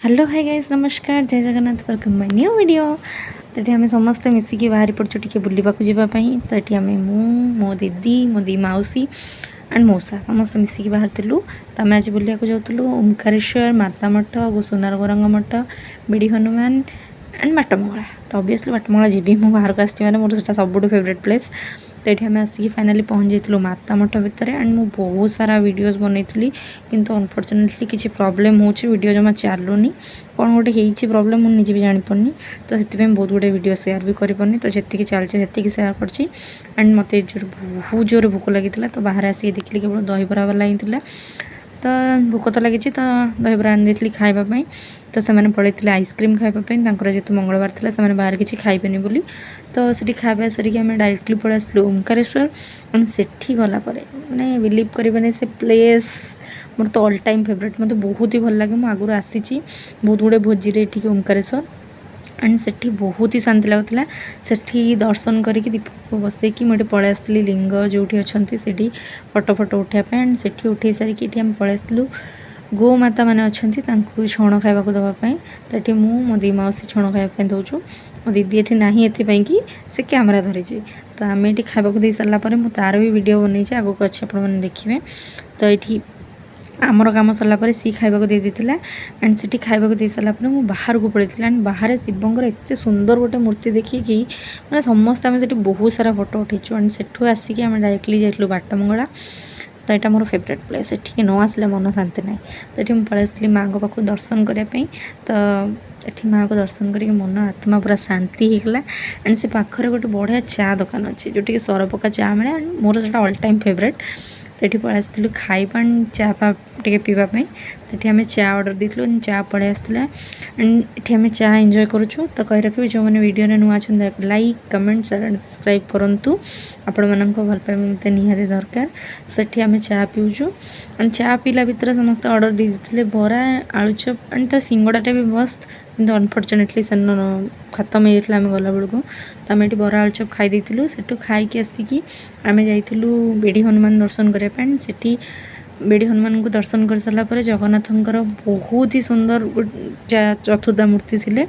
Hello hi guys नमस्कार जय Jagannath welcome my new video. तो ये आम समस्ते मिसिकी बाहरी पड़छु टिके बुलवाक जावाई। तो ये आम मो दीदी मो दी मौसी एंड मौसा समस्त मिसिकी बाहर थिलु। तो आम आज बुलिया जाऊँ ओमकारेश्वर माता मठ सुनार गौरंग मठ बिड़ी हनुमान एंड बाटमंगला। तो ऑब्वियसली बाटमंगला जी मु बाहर को आसी मोर से सब फेवरेट प्लेस। तो ये आम आसिक फाइनाली पहुँच जाइलु माता मठ भितर एंड मु बहुत सारा वीडियोस बनई किंतु अनफॉर्चुनेटली किसी प्रॉब्लम हो वीडियो जमा चलुनी कौन गोटे होती प्रॉब्लम मुझे निजे भी जापरनी। तो से बहुत गुड़े वीडियो सेयार भी करपारनी। तो जी चलती से सेयार कर एंड मत बहुत जोर भोक लगी तो बाहर आसिक देखिए केवल दहीबरा वाला ही तो भोक तो लगी तो दहीबरा आनी खावाई। तो से पड़े आइसक्रीम खावाई जेहतु मंगलवार था से बाहर किसी खाइबेनि बोली। तो से खावा सरिक आम डायरेक्टली पड़े आसलु ओमकारेश्वर एंड से गलापर मैंने बिलीव करें से प्लेस मोर तो ऑल टाइम फेवरेट मत बहुत ही भल लगे। मुझे आगुरी आसी बहुत गुड़े भोजी ये ओमकारेश्वर एंड से बहुत ही शांति लगुला। से दर्शन करके दीप बसैकी मुझे पलि आसती लिंग जो अच्छा से फटो फटो उठापी एंड से उठे सारिक ये पलि आसलु गो माता मैंने अच्छा छण खावा देवाई। तो ये मो दी मौसी छण खावाई दौचु मो दीदी ये ना ये कि से कैमेरा धरी। तो आम ये खावा दे सारापर मुझे तार भी वीडियो बनई आगे को अच्छे आपने देखिए। तो ये आमर कम सरलापर सी खावा दे देता एंड से खावा दे सारापर मुझे बाहर को पड़े एंड बाहर शिवंर एत सुंदर गोटे मूर्ति देखिए मैंने समस्त आम से बहुत सारा फोटो उठेचु एंड से आसिक आम डायरेक्टली जाइलु बाटमंगला। तो यहाँ मोर फेवरेट प्लेस एठिक न आसले मन शांति ना। तो ये पलि आसली माँ पाख दर्शन करने। तो ये माँ को दर्शन कर मन आत्मा पूरा शांति होगा एंड से पाखर गोटे बढ़िया चा दुकान अच्छे जो सरपका चा मिले एंड मोर से ऑल टाइम फेवरेट। तो ये पलि आसलु खाइबा एंड चा फा टे पीवाई। तो ये आम चा ऑर्डर देलु चा पलि आसला एंड ये आम चा एंजॉय करुचु। तो कही रखी जो मैंने वीडियो नुआ अच्छा like comment share and subscribe करूँ आपण मानक भल पाइबा मत निहाती दरकार। से आम चा पीऊचु एंड चा पीला भितर समस्त ऑर्डर दे देते बरा आलुचप एंड तो सिंगड़ाटा भी मस्त किंतु अनफॉर्चुनेटली से खत्म हो जाता आम गला बेलू। तो आम ये बरा आलुचप खाई से खाई आसिक आम जाइलु बेड़ी हनुमान दर्शन करने। से बेड़ी हनुमान को दर्शन कर सारापर जगन्नाथंकर बहुत ही सुंदर चतुर्धा मूर्ति थे।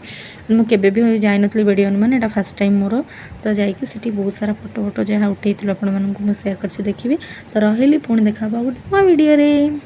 मुझे भी जाई नी बेड़ी हनुमान यहाँ फास्ट टाइम मोर। तो जाकि बहुत सारा फोटो फोटो जहाँ उठे आपण मानक शेयर कर देखिए। तो रही पुणी देखा गोटे नुआ वीडियो।